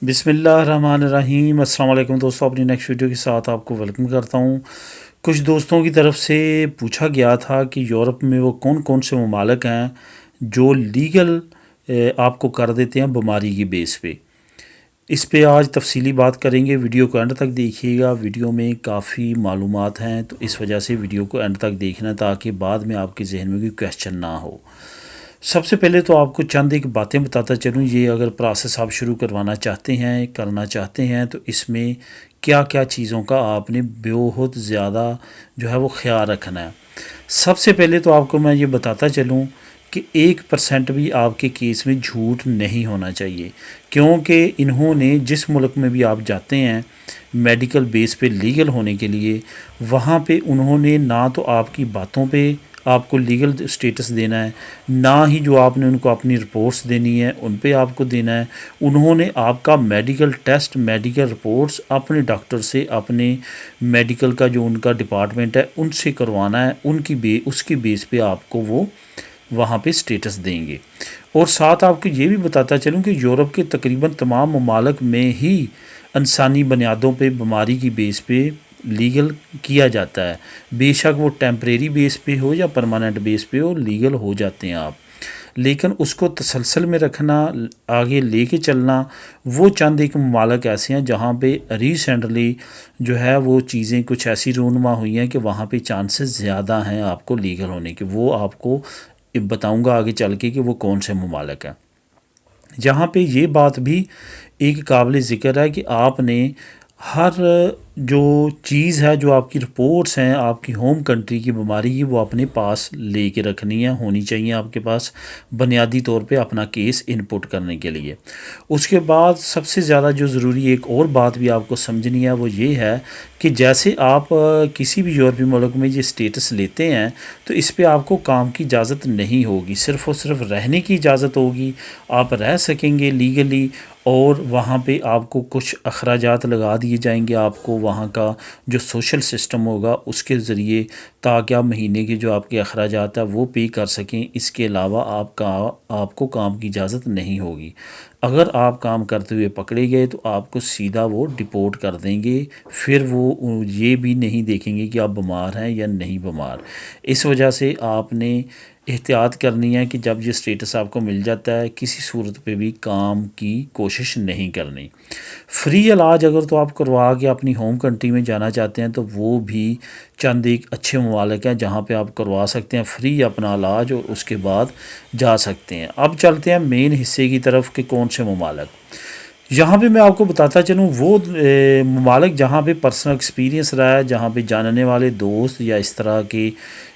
بسم اللہ الرحمن الرحیم۔ السلام علیکم دوستوں، اپنی نیکسٹ ویڈیو کے ساتھ آپ کو ویلکم کرتا ہوں۔ کچھ دوستوں کی طرف سے پوچھا گیا تھا کہ یورپ میں وہ کون کون سے ممالک ہیں جو لیگل آپ کو کر دیتے ہیں بیماری کی بیس پہ۔ اس پہ آج تفصیلی بات کریں گے، ویڈیو کو اینڈ تک دیکھیے گا۔ ویڈیو میں کافی معلومات ہیں تو اس وجہ سے ویڈیو کو اینڈ تک دیکھنا تاکہ بعد میں آپ کے ذہن میں کوئی کویشچن نہ ہو۔ سب سے پہلے تو آپ کو چند ایک باتیں بتاتا چلوں، یہ اگر پروسیس آپ شروع کروانا چاہتے ہیں، کرنا چاہتے ہیں تو اس میں کیا کیا چیزوں کا آپ نے بہت زیادہ جو ہے وہ خیال رکھنا ہے۔ سب سے پہلے تو آپ کو میں یہ بتاتا چلوں کہ 1% بھی آپ کے کیس میں جھوٹ نہیں ہونا چاہیے، کیونکہ انہوں نے جس ملک میں بھی آپ جاتے ہیں میڈیکل بیس پہ لیگل ہونے کے لیے، وہاں پہ انہوں نے نہ تو آپ کی باتوں پہ آپ کو لیگل سٹیٹس دینا ہے، نہ ہی جو آپ نے ان کو اپنی رپورٹس دینی ہے ان پہ آپ کو دینا ہے۔ انہوں نے آپ کا میڈیکل ٹیسٹ، میڈیکل رپورٹس اپنے ڈاکٹر سے، اپنے میڈیکل کا جو ان کا ڈپارٹمنٹ ہے ان سے کروانا ہے، اس کی بیس پہ آپ کو وہ وہاں پہ سٹیٹس دیں گے۔ اور ساتھ آپ کو یہ بھی بتاتا چلوں کہ یورپ کے تقریباً تمام ممالک میں ہی انسانی بنیادوں پہ بیماری کی بیس پہ لیگل کیا جاتا ہے، بے شک وہ ٹیمپریری بیس پہ ہو یا پرماننٹ بیس پہ ہو، لیگل ہو جاتے ہیں آپ۔ لیکن اس کو تسلسل میں رکھنا، آگے لے کے چلنا، وہ چند ایک ممالک ایسے ہیں جہاں پہ ریسنٹلی جو ہے وہ چیزیں کچھ ایسی رونما ہوئی ہیں کہ وہاں پہ چانسز زیادہ ہیں آپ کو لیگل ہونے کے۔ وہ آپ کو بتاؤں گا آگے چل کے کہ وہ کون سے ممالک ہیں۔ جہاں پہ یہ بات بھی ایک قابل ذکر ہے کہ آپ نے ہر جو چیز ہے، جو آپ کی رپورٹس ہیں آپ کی ہوم کنٹری کی بیماری کی، وہ اپنے پاس لے کے رکھنی ہے، ہونی چاہیے آپ کے پاس بنیادی طور پہ اپنا کیس انپٹ کرنے کے لیے۔ اس کے بعد سب سے زیادہ جو ضروری ایک اور بات بھی آپ کو سمجھنی ہے وہ یہ ہے کہ جیسے آپ کسی بھی یورپی ملک میں یہ سٹیٹس لیتے ہیں تو اس پہ آپ کو کام کی اجازت نہیں ہوگی، صرف اور صرف رہنے کی اجازت ہوگی۔ آپ رہ سکیں گے لیگلی، اور وہاں پہ آپ کو کچھ اخراجات لگا دیے جائیں گے، آپ کو وہاں کا جو سوشل سسٹم ہوگا اس کے ذریعے، تاکہ آپ مہینے کے جو آپ کے اخراجات ہیں وہ پے کر سکیں۔ اس کے علاوہ آپ کو کام کی اجازت نہیں ہوگی۔ اگر آپ کام کرتے ہوئے پکڑے گئے تو آپ کو سیدھا وہ ڈپورٹ کر دیں گے، پھر وہ یہ بھی نہیں دیکھیں گے کہ آپ بیمار ہیں یا نہیں بیمار۔ اس وجہ سے آپ نے احتیاط کرنی ہے کہ جب یہ سٹیٹس آپ کو مل جاتا ہے کسی صورت پہ بھی کام کی کوشش نہیں کرنی۔ فری علاج اگر تو آپ کروا کے اپنی ہوم کنٹری میں جانا چاہتے ہیں تو وہ بھی چند ایک اچھے ممالک ہیں جہاں پہ آپ کروا سکتے ہیں فری اپنا علاج، اور اس کے بعد جا سکتے ہیں۔ اب چلتے ہیں مین حصے کی طرف کہ کون سے ممالک۔ یہاں پہ میں آپ کو بتاتا چلوں وہ ممالک جہاں پہ پرسنل ایکسپیرینس رہا ہے، جہاں پہ جاننے والے دوست یا اس طرح کے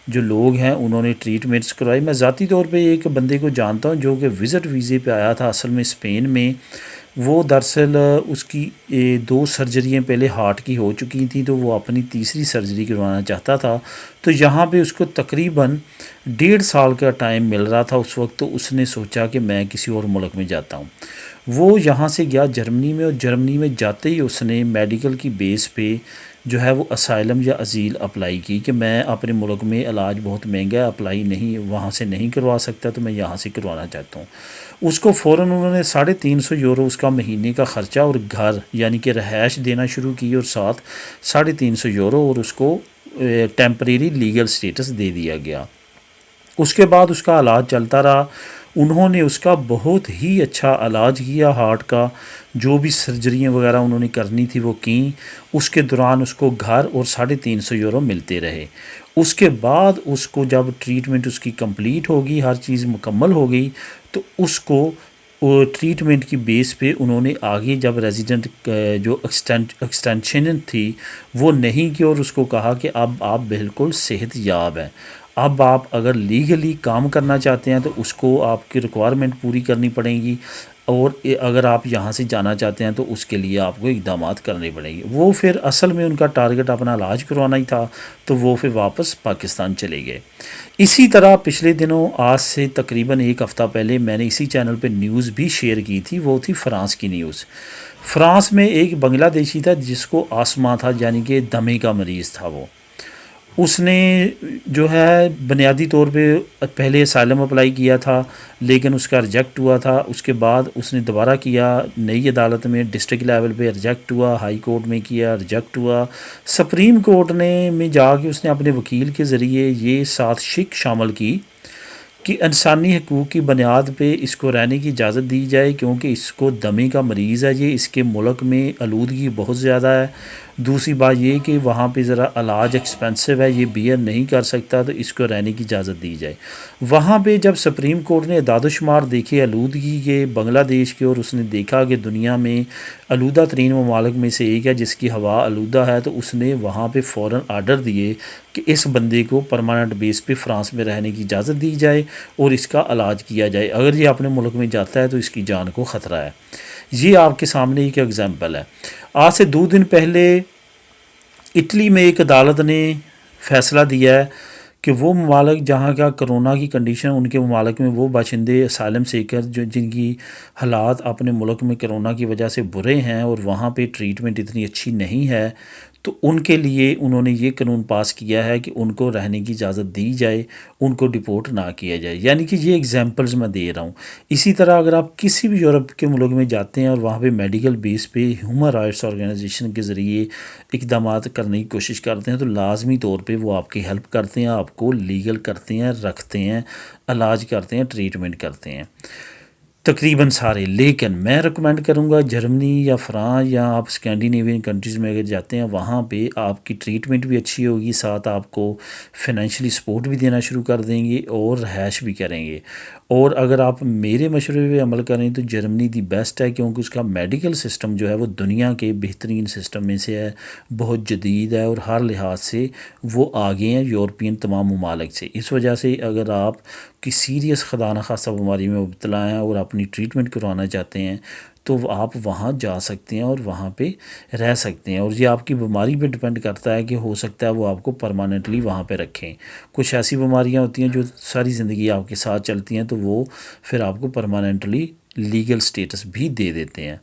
جو لوگ ہیں انہوں نے ٹریٹمنٹس کروائی۔ میں ذاتی طور پہ ایک بندے کو جانتا ہوں جو کہ وزٹ ویزے پہ آیا تھا، اصل میں اسپین میں۔ وہ دراصل اس کی 2 سرجریاں پہلے ہارٹ کی ہو چکی تھیں، تو وہ اپنی تیسری سرجری کروانا چاہتا تھا۔ تو یہاں پہ اس کو تقریباً 1.5 سال کا ٹائم مل رہا تھا اس وقت، تو اس نے سوچا کہ میں کسی اور ملک میں جاتا ہوں۔ وہ یہاں سے گیا جرمنی میں، اور جرمنی میں جاتے ہی اس نے میڈیکل کی بیس پہ جو ہے وہ اسائلم یا ازیل اپلائی کی کہ میں اپنے ملک میں علاج بہت مہنگا ہے، اپلائی نہیں وہاں سے نہیں کروا سکتا، تو میں یہاں سے کروانا چاہتا ہوں۔ اس کو فوراً انہوں نے 350 یورو اس کا مہینے کا خرچہ اور گھر یعنی کہ رہائش دینا شروع کی، اور ساتھ 350 یورو، اور اس کو ٹیمپریری لیگل سٹیٹس دے دیا گیا۔ اس کے بعد اس کا علاج چلتا رہا۔ انہوں نے اس کا بہت ہی اچھا علاج کیا، ہارٹ کا جو بھی سرجریاں وغیرہ انہوں نے کرنی تھی وہ کیں۔ اس کے دوران اس کو گھر اور 350 یورو ملتے رہے۔ اس کے بعد اس کو جب ٹریٹمنٹ اس کی کمپلیٹ ہوگی، ہر چیز مکمل ہو گئی، تو اس کو ٹریٹمنٹ کی بیس پہ انہوں نے آگے جب ریزیڈنٹ جو ایکسٹینشن تھی وہ نہیں کی، اور اس کو کہا کہ اب آپ بالکل صحت یاب ہیں۔ اب آپ اگر لیگلی کام کرنا چاہتے ہیں تو اس کو آپ کی ریکوائرمنٹ پوری کرنی پڑیں گی، اور اگر آپ یہاں سے جانا چاہتے ہیں تو اس کے لیے آپ کو اقدامات کرنے پڑیں گے۔ وہ پھر اصل میں ان کا ٹارگٹ اپنا علاج کروانا ہی تھا، تو وہ پھر واپس پاکستان چلے گئے۔ اسی طرح پچھلے دنوں، آج سے تقریباً 1 ہفتہ پہلے، میں نے اسی چینل پہ نیوز بھی شیئر کی تھی، وہ تھی فرانس کی نیوز۔ فرانس میں ایک بنگلہ دیشی تھا جس کو آسما تھا، یعنی کہ دمے کا مریض تھا وہ۔ اس نے جو ہے بنیادی طور پہ پہلے اسائلم اپلائی کیا تھا لیکن اس کا ریجیکٹ ہوا تھا. اس کے بعد اس نے دوبارہ کیا نئی عدالت میں, ڈسٹرکٹ لیول پہ ریجیکٹ ہوا, ہائی کورٹ میں کیا ریجیکٹ ہوا, سپریم کورٹ میں جا کے اس نے اپنے وکیل کے ذریعے یہ سازش شامل کی کہ انسانی حقوق کی بنیاد پہ اس کو رہنے کی اجازت دی جائے کیونکہ اس کو دمے کا مریض ہے, یہ اس کے ملک میں آلودگی بہت زیادہ ہے. دوسری بات یہ کہ وہاں پہ ذرا علاج ایکسپینسو ہے, یہ بیئر نہیں کر سکتا, تو اس کو رہنے کی اجازت دی جائے. وہاں پہ جب سپریم کورٹ نے اعداد و شمار دیکھے آلودگی کے بنگلہ دیش کے, اور اس نے دیکھا کہ دنیا میں آلودہ ترین ممالک میں سے ایک ہے جس کی ہوا آلودہ ہے, تو اس نے وہاں پہ فوراً آرڈر دیے کہ اس بندے کو پرماننٹ بیس پہ فرانس میں رہنے کی اجازت دی جائے اور اس کا علاج کیا جائے. اگر یہ اپنے ملک میں جاتا ہے تو اس کی جان کو خطرہ ہے. یہ آپ کے سامنے ایک ایگزامپل ہے. آج سے 2 دن پہلے اٹلی میں ایک عدالت نے فیصلہ دیا ہے کہ وہ ممالک جہاں کا کرونا کی کنڈیشن ان کے ممالک میں وہ باشندے اسائلم سیکر جن کی حالات اپنے ملک میں کرونا کی وجہ سے برے ہیں اور وہاں پہ ٹریٹمنٹ اتنی اچھی نہیں ہے, تو ان کے لیے انہوں نے یہ قانون پاس کیا ہے کہ ان کو رہنے کی اجازت دی جائے, ان کو ڈپورٹ نہ کیا جائے. یعنی کہ یہ ایگزامپلز میں دے رہا ہوں. اسی طرح اگر آپ کسی بھی یورپ کے ملک میں جاتے ہیں اور وہاں پہ میڈیکل بیس پہ ہیومن رائٹس آرگنائزیشن کے ذریعے اقدامات کرنے کی کوشش کرتے ہیں تو لازمی طور پہ وہ آپ کی ہیلپ کرتے ہیں, آپ کو لیگل کرتے ہیں, رکھتے ہیں, علاج کرتے ہیں, ٹریٹمنٹ کرتے ہیں تقریباً سارے. لیکن میں ریکمینڈ کروں گا جرمنی یا فرانس یا آپ اسکینڈینیوین کنٹریز میں اگر جاتے ہیں وہاں پہ آپ کی ٹریٹمنٹ بھی اچھی ہوگی, ساتھ آپ کو فنینشلی سپورٹ بھی دینا شروع کر دیں گے اور رہائش بھی کریں گے. اور اگر آپ میرے مشورے پہ عمل کریں تو جرمنی دی بیسٹ ہے کیونکہ اس کا میڈیکل سسٹم جو ہے وہ دنیا کے بہترین سسٹم میں سے ہے, بہت جدید ہے اور ہر لحاظ سے وہ آگے ہیں یورپین تمام ممالک سے. اس وجہ سے اگر آپ کی سیریس خدا نخواستہ بیماری میں مبتلا ہیں اور اپنی ٹریٹمنٹ کروانا چاہتے ہیں تو آپ وہاں جا سکتے ہیں اور وہاں پہ رہ سکتے ہیں. اور یہ آپ کی بیماری پہ ڈپینڈ کرتا ہے کہ ہو سکتا ہے وہ آپ کو پرماننٹلی وہاں پہ رکھیں. کچھ ایسی بیماریاں ہوتی ہیں جو ساری زندگی آپ کے ساتھ چلتی ہیں تو وہ پھر آپ کو پرماننٹلی لیگل سٹیٹس بھی دے دیتے ہیں.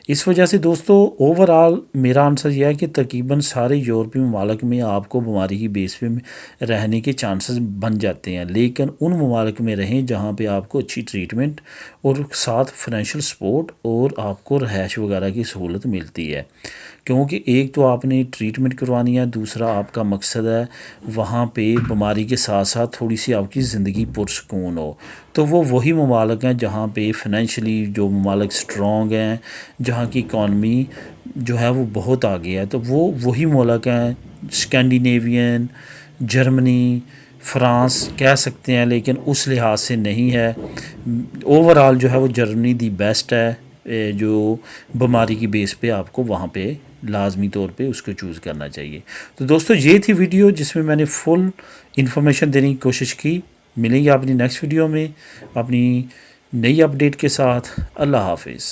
اس وجہ سے دوستو اوورآل میرا آنسر یہ ہے کہ تقریباً سارے یورپی ممالک میں آپ کو بیماری کی بیس پہ رہنے کے چانسز بن جاتے ہیں, لیکن ان ممالک میں رہیں جہاں پہ آپ کو اچھی ٹریٹمنٹ اور ساتھ فنینشیل سپورٹ اور آپ کو رہائش وغیرہ کی سہولت ملتی ہے. کیونکہ ایک تو آپ نے ٹریٹمنٹ کروانی ہے, دوسرا آپ کا مقصد ہے وہاں پہ بیماری کے ساتھ ساتھ تھوڑی سی آپ کی زندگی پرسکون ہو. تو وہ وہی ممالک ہیں جہاں پہ فنینشلی جو ممالک سٹرونگ ہیں, جہاں کی اکانومی جو ہے وہ بہت آگے ہے, تو وہ وہی ملک ہیں اسکینڈینیوین, جرمنی, فرانس کہہ سکتے ہیں, لیکن اس لحاظ سے نہیں ہے. اوورآل جو ہے وہ جرمنی دی بیسٹ ہے جو بیماری کی بیس پہ آپ کو وہاں پہ لازمی طور پہ اس کو چوز کرنا چاہیے. تو دوستو یہ تھی ویڈیو جس میں نے فل انفارمیشن دینے کی کوشش کی. ملیں گے اپنی نیکسٹ ویڈیو میں اپنی نئی اپڈیٹ کے ساتھ. اللہ حافظ.